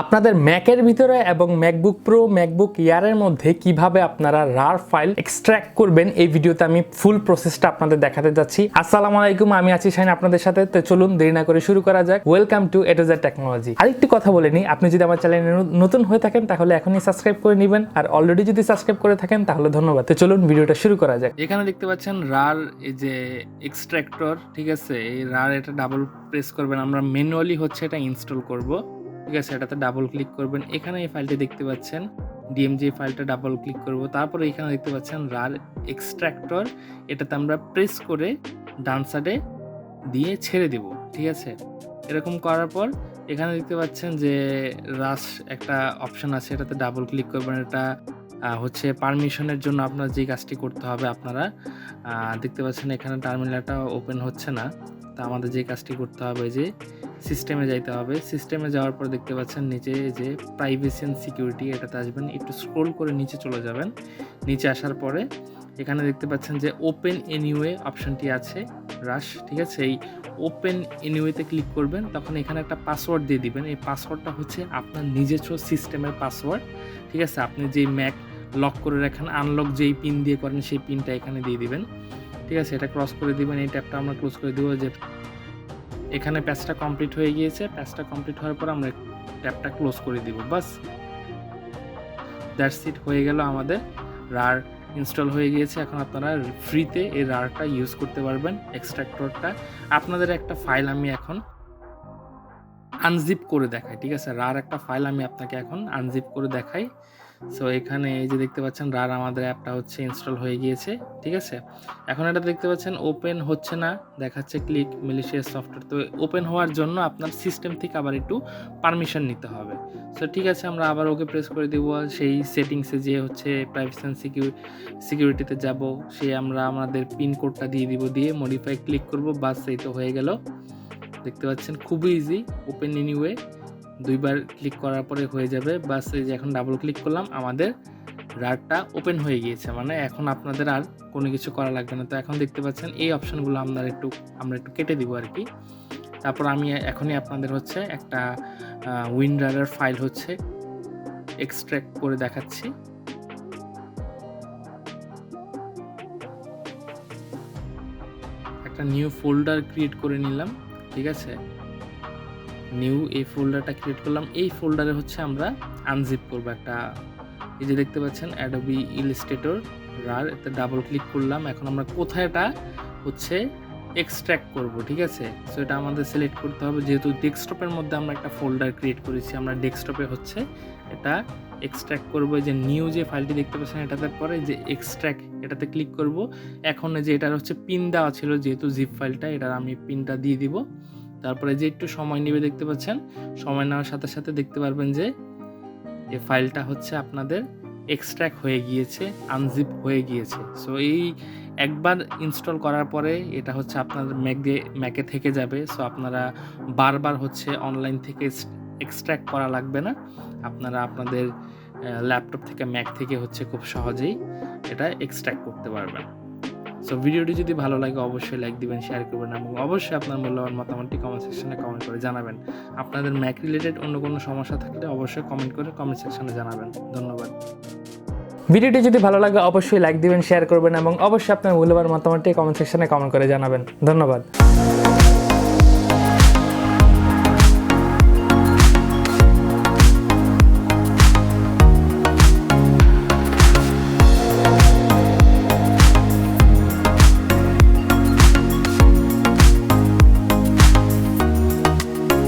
আপনাদের ম্যাকের ভিতরে এবং ম্যাকবুক প্রো ম্যাকবুক এয়ারের মধ্যে কিভাবে আপনারা রার ফাইল এক্সট্র্যাক্ট করবেন এই ভিডিওতে আমি ফুল প্রসেসটা আপনাদের দেখাতে যাচ্ছি। আসসালামু আলাইকুম, আমি আছি শাহিন আপনাদের সাথে। তো চলুন দেরি না করে শুরু করা যাক। Welcome to A to Z technology. আরেকটি কথা বলে নিই, আপনি যদি আমার চ্যানেলে নতুন হয়ে থাকেন তাহলে এখনই সাবস্ক্রাইব করে নেবেন, আর অলরেডি যদি সাবস্ক্রাইব করে থাকেন তাহলে ধন্যবাদ। তো চলুন ভিডিওটা শুরু করা যাক। এখানে দেখতে পাচ্ছেন রার এই যে এক্সট্রাক্টর, ঠিক আছে। এই রার এটা ডাবল প্রেস করবেন, আমরা ম্যানুয়ালি হচ্ছে এটা ইনস্টল করব, ঠিক আছে। এটাতে ডাবল ক্লিক করবেন, এখানে এই ফাইলটি দেখতে পাচ্ছেন ডিএমজি ফাইলটা ডাবল ক্লিক করব। তারপরে এখানে দেখতে পাচ্ছেন রার এক্সট্রাক্টর, এটাতে আমরা প্রেস করে ডান সাইডে দিয়ে ছেড়ে দেব, ঠিক আছে। এরকম করার পর এখানে দেখতে পাচ্ছেন যে রাশ একটা অপশন আছে, এটাতে ডাবল ক্লিক করবেন। এটা হচ্ছে পারমিশনের জন্য আপনার যে কাজটি করতে হবে, আপনারা দেখতে পাচ্ছেন এখানে টার্মিনালটা ওপেন হচ্ছে না। তা আমাদের যে কাজটি করতে হবে যে সিস্টেমে যাইতে হবে। সিস্টেমে যাওয়ার পর দেখতে পাচ্ছেন নিচে যে প্রাইভেসি অ্যান্ড সিকিউরিটি, এটাতে আসবেন, একটু স্ক্রোল করে নিচে চলে যাবেন। নিচে আসার পরে এখানে দেখতে পাচ্ছেন যে ওপেন এনিওয়ে অপশনটি আছে রাশ, ঠিক আছে। এই ওপেন এনিওয়েতে ক্লিক করবেন, তখন এখানে একটা পাসওয়ার্ড দিয়ে দিবেন। এই পাসওয়ার্ডটা হচ্ছে আপনার নিজস্ব সিস্টেমের পাসওয়ার্ড, ঠিক আছে। আপনি যেই ম্যাক লক করে রাখেন, আনলক যেই পিন দিয়ে করেন সেই পিনটা এখানে দিয়ে দিবেন, ঠিক আছে। এটা ক্রস করে দিবেন, এই ট্যাবটা আমরা ক্লোজ করে দিব। যে এখানে প্যাচটা কমপ্লিট হয়ে গিয়েছে, প্যাচটা কমপ্লিট হওয়ার পর আমরা ট্যাবটা ক্লোজ করে দিব, বাস দ্যাটস ইট, হয়ে গেল। আমাদের রার ইনস্টল হয়ে গিয়েছে। এখন আপনারা ফ্রিতে এই রারটা ইউজ করতে পারবেন, এক্সট্রাক্টরটা। আপনাদের একটা ফাইল আমি এখন আনজিপ করে দেখাই, ঠিক আছে। রার একটা ফাইল আমি আপনাকে এখন আনজিপ করে দেখাই। সো এখানে এই যে দেখতে পাচ্ছেন রার আমাদের অ্যাপটা হচ্ছে ইনস্টল হয়ে গিয়েছে, ঠিক আছে। এখন এটা দেখতে পাচ্ছেন ওপেন হচ্ছে না, দেখাচ্ছে ক্লিক ম্যালিশিয়াস সফটওয়্যার। তো ওপেন হওয়ার জন্য আপনার সিস্টেম থেকে আবার একটু পারমিশন নিতে হবে। সো ঠিক আছে, আমরা আবার ওকে প্রেস করে দেবো। সেই সেটিংসে যে হচ্ছে প্রাইভেসি অ্যান্ড সিকিউরিটিতে যাব, সে আমরা আমাদের পিন কোডটা দিয়ে দিব, দিয়ে মডিফাই ক্লিক করব, বাস এই তো হয়ে গেল। দেখতে পাচ্ছেন খুবই ইজি, ওপেন এনিওয়ে দুইবার ক্লিক করার পরে হয়ে যাবে, বাস এই যে এখন ডাবল ক্লিক করলাম, আমাদের রারটা ওপেন হয়ে গিয়েছে। মানে এখন আপনাদের আর কোনো কিছু করা লাগবে না। তো এখন দেখতে পাচ্ছেন এই অপশনগুলো আমরা একটু কেটে দিব আর কি। তারপর আমি এখনই আপনাদের হচ্ছে একটা উইনরারের ফাইল হচ্ছে এক্সট্রাক্ট করে দেখাচ্ছি। একটা নিউ ফোল্ডার ক্রিয়েট করে নিলাম, ঠিক আছে। নিউ এই ফোল্ডারটা ক্রিয়েট করলাম। এই ফোল্ডারে হচ্ছে আমরা আনজিপ করবো একটা, এই যে দেখতে পাচ্ছেন অ্যাডোবি ইলাস্ট্রেটর রার, এতে ডাবল ক্লিক করলাম। এখন আমরা কোথায় এটা হচ্ছে এক্সট্রাক্ট করব, ঠিক আছে। সো এটা আমাদের সিলেক্ট করতে হবে, যেহেতু ডেস্কটপের মধ্যে আমরা একটা ফোল্ডার ক্রিয়েট করেছি, আমরা ডেস্কটপে হচ্ছে এটা এক্সট্রাক্ট করব। যে নিউ যে ফাইলটি দেখতে পাচ্ছেন এটাতে পরে যে এক্সট্রাক্ট, এটাতে ক্লিক করব। এখন যে এটার হচ্ছে পিন দেওয়া ছিল, যেহেতু জিপ ফাইলটা, এটার আমি পিনটা দিয়ে দিব। তারপরে যে একটু সময় নেবে, দেখতে পাচ্ছেন সময় নেওয়ার সাথে সাথে দেখতে পারবেন যে এই ফাইলটা হচ্ছে আপনাদের এক্সট্রাক্ট হয়ে গিয়েছে, আনজিপ হয়ে গিয়েছে। সো এই একবার ইনস্টল করার পরে এটা হচ্ছে আপনার ম্যাকে থেকে যাবে। সো আপনারা বারবার হচ্ছে অনলাইন থেকে এক্সট্রাক্ট করা লাগবে না, আপনারা আপনাদের ল্যাপটপ থেকে ম্যাক থেকে হচ্ছে খুব সহজেই এটা এক্সট্রাক্ট করতে পারবেন। সো ভিডিওটি যদি ভালো লাগে অবশ্যই লাইক দিবেন, শেয়ার করবেন, এবং অবশ্যই আপনার মূল্যবান মতামতটি কমেন্ট সেকশনে কমেন্ট করে জানাবেন। আপনাদের ম্যাক রিলেটেড অন্য কোনো সমস্যা থাকলে অবশ্যই কমেন্ট করে কমেন্ট সেকশনে জানাবেন। ধন্যবাদ। ভিডিওটি যদি ভালো লাগে অবশ্যই লাইক দিবেন, শেয়ার করবেন, এবং অবশ্যই আপনার মূল্যবান মতামতটি কমেন্ট সেকশনে কমেন্ট করে জানাবেন। ধন্যবাদ।